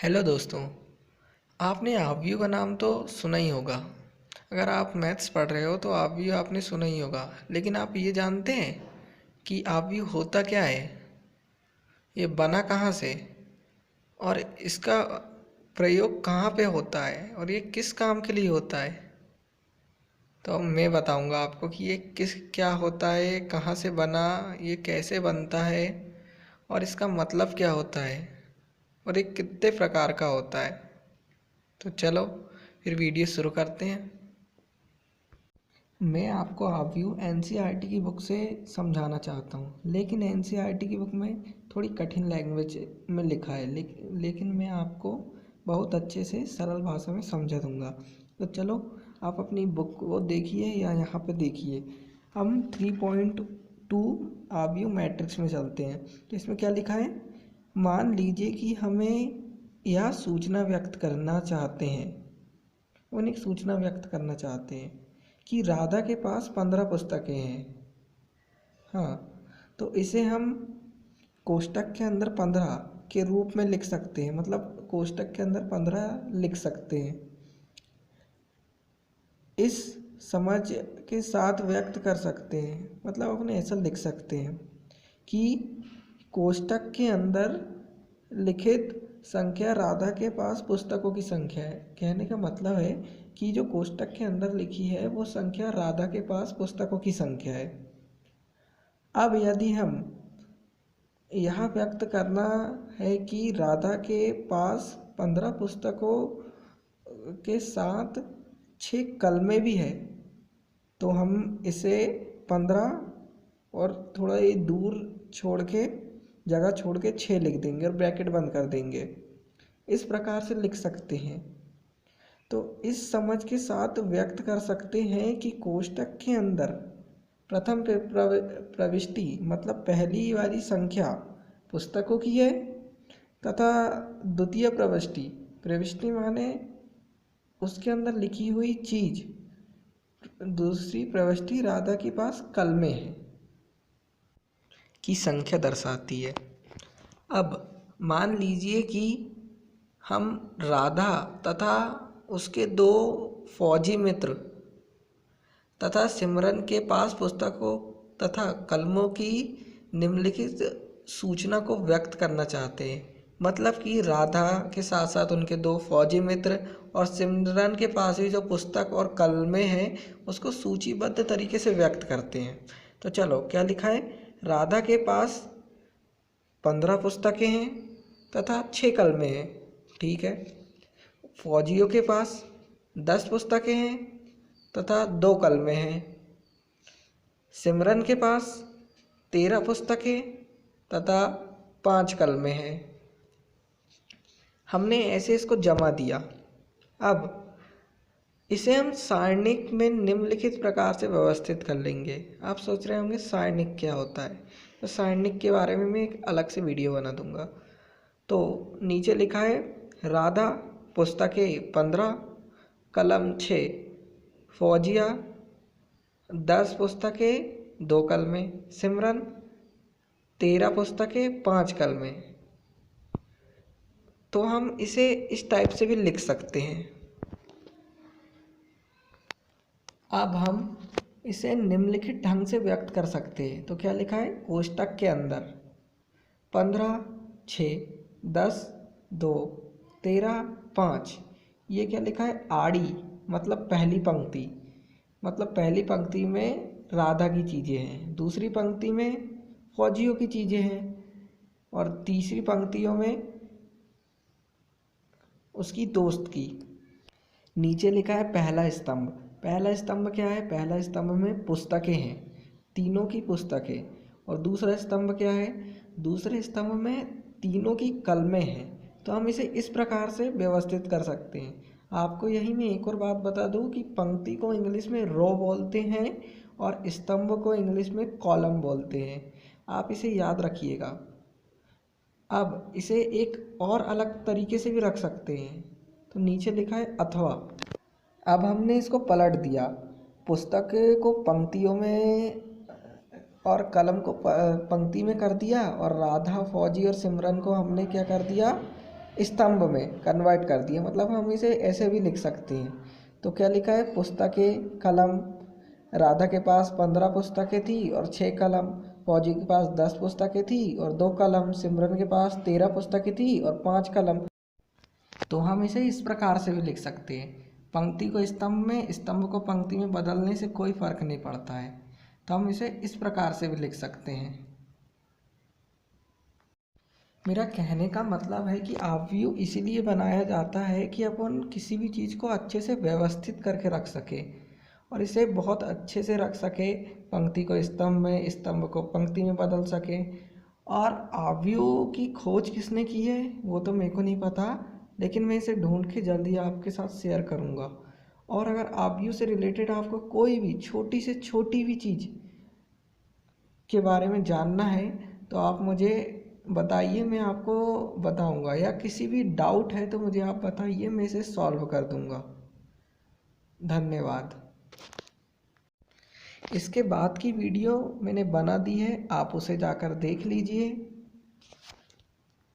Hello दोस्तों। आपने ऑब्वियो का नाम तो सुना ही होगा। अगर आप मैथ्स पढ़ रहे हो तो ऑब्वियो आपने सुना ही होगा। लेकिन आप ये जानते हैं कि ऑब्वियो होता क्या है, ये बना कहाँ से और इसका प्रयोग कहाँ पे होता है और ये किस काम के लिए होता है। तो मैं बताऊंगा आपको कि ये क्या होता है, कहाँ से बना, ये कैसे बनता है और इसका मतलब क्या होता है और ये कितने प्रकार का होता है। तो चलो फिर वीडियो शुरू करते हैं। मैं आपको ऑब्वियो एनसीईआरटी की बुक से समझाना चाहता हूँ, लेकिन एनसीईआरटी की बुक में थोड़ी कठिन लैंग्वेज में लिखा है, लेकिन मैं आपको बहुत अच्छे से सरल भाषा में समझा दूँगा। तो चलो आप अपनी बुक को देखिए या यहाँ पे देखिए। हम 3.2 ऑब्वियो मैट्रिक्स में चलते हैं। तो इसमें क्या लिखा है, मान लीजिए कि हमें यह सूचना व्यक्त करना चाहते हैं, उन्हें एक सूचना व्यक्त करना चाहते हैं कि राधा के पास 15 पुस्तकें हैं। हाँ, तो इसे हम कोष्टक के अंदर 15 के रूप में लिख सकते हैं, मतलब कोष्टक के अंदर 15 लिख सकते हैं। इस समझ के साथ व्यक्त कर सकते हैं, मतलब अपने ऐसा लिख सकते हैं कि कोष्टक के अंदर लिखित संख्या राधा के पास पुस्तकों की संख्या है। कहने का मतलब है कि जो कोष्टक के अंदर लिखी है वो संख्या राधा के पास पुस्तकों की संख्या है। अब यदि हम यह व्यक्त करना है कि राधा के पास 15 पुस्तकों के साथ 6 कलमे भी है, तो हम इसे 15 और थोड़ा ये दूर छोड़ के जगह छोड़ के 6 लिख देंगे और ब्रैकेट बंद कर देंगे। इस प्रकार से लिख सकते हैं। तो इस समझ के साथ व्यक्त कर सकते हैं कि कोष्टक के अंदर प्रथम प्रविष्टि मतलब पहली वाली संख्या पुस्तकों की है, तथा द्वितीय प्रविष्टि, प्रविष्टि माने उसके अंदर लिखी हुई चीज, दूसरी प्रविष्टि राधा के पास कलमे है की संख्या दर्शाती है। अब मान लीजिए कि हम राधा तथा उसके 2 फौजी मित्र तथा सिमरन के पास पुस्तकों तथा कलमों की निम्नलिखित सूचना को व्यक्त करना चाहते हैं। मतलब कि राधा के साथ साथ उनके 2 फौजी मित्र और सिमरन के पास भी जो पुस्तक और कलमे हैं उसको सूचीबद्ध तरीके से व्यक्त करते हैं। तो चलो क्या लिखा है, राधा के पास 15 पुस्तकें हैं तथा 6 कलमे हैं। ठीक है। फौजियों के पास 10 पुस्तकें हैं तथा 2 कलमे हैं। सिमरन के पास 13 पुस्तकें तथा 5 कलमे हैं। हमने ऐसे इसको जमा दिया। अब इसे हम सारणिक में निम्नलिखित प्रकार से व्यवस्थित कर लेंगे। आप सोच रहे होंगे सारणिक क्या होता है, तो सारणिक के बारे में मैं एक अलग से वीडियो बना दूंगा। तो नीचे लिखा है, राधा पुस्तकें 15, कलम 6, फौजिया 10 पुस्तकें 2 कलमे, सिमरन 13 पुस्तकें 5 कलमे। तो हम इसे इस टाइप से भी लिख सकते हैं। अब हम इसे निम्नलिखित ढंग से व्यक्त कर सकते हैं। तो क्या लिखा है, कोष्टक के अंदर 15, 6, 10, 2, 13, 5। ये क्या लिखा है, आड़ी मतलब पहली पंक्ति, मतलब पहली पंक्ति में राधा की चीज़ें हैं, दूसरी पंक्ति में फौजियों की चीज़ें हैं और तीसरी पंक्तियों में उसकी दोस्त की। नीचे लिखा है पहला स्तंभ। पहला स्तंभ क्या है, पहला स्तंभ में पुस्तकें हैं, तीनों की पुस्तकें। और दूसरा स्तंभ क्या है, दूसरे स्तंभ में तीनों की कलमें हैं। तो हम इसे इस प्रकार से व्यवस्थित कर सकते हैं। आपको यही मैं एक और बात बता दूं कि पंक्ति को इंग्लिश में रो बोलते हैं और स्तंभ को इंग्लिश में कॉलम बोलते हैं। आप इसे याद रखिएगा। अब इसे एक और अलग तरीके से भी रख सकते हैं। तो नीचे लिखा है अथवा। अब हमने इसको पलट दिया, पुस्तक को पंक्तियों में और कलम को पंक्ति में कर दिया और राधा, फौजी और सिमरन को हमने क्या कर दिया, स्तंभ में कन्वर्ट कर दिया। मतलब हम इसे ऐसे भी लिख सकते हैं। तो क्या लिखा है, पुस्तकें कलम, राधा के पास 15 पुस्तकें थी और 6 कलम, फौजी के पास 10 पुस्तकें थी और 2 कलम, सिमरन के पास 13 पुस्तकें थी और 5 कलम। तो हम इसे इस प्रकार से भी लिख सकते हैं, पंक्ति को स्तंभ में, स्तंभ को पंक्ति में बदलने से कोई फर्क नहीं पड़ता है। तो हम इसे इस प्रकार से भी लिख सकते हैं। मेरा कहने का मतलब है कि ऑब्व्यू इसीलिए बनाया जाता है कि अपन किसी भी चीज़ को अच्छे से व्यवस्थित करके रख सके और इसे बहुत अच्छे से रख सके, पंक्ति को स्तंभ में, स्तंभ को पंक्ति में बदल सके। और ऑब्व्यू की खोज किसने की है वो तो मेरे को नहीं पता, लेकिन मैं इसे ढूंढ के जल्दी आपके साथ शेयर करूँगा। और अगर ऑब्व्यू से रिलेटेड आपको कोई भी छोटी से छोटी भी चीज़ के बारे में जानना है तो आप मुझे बताइए, मैं आपको बताऊंगा, या किसी भी डाउट है तो मुझे आप बताइए, मैं इसे सॉल्व कर दूंगा। धन्यवाद। इसके बाद की वीडियो मैंने बना दी है, आप उसे जाकर देख लीजिए।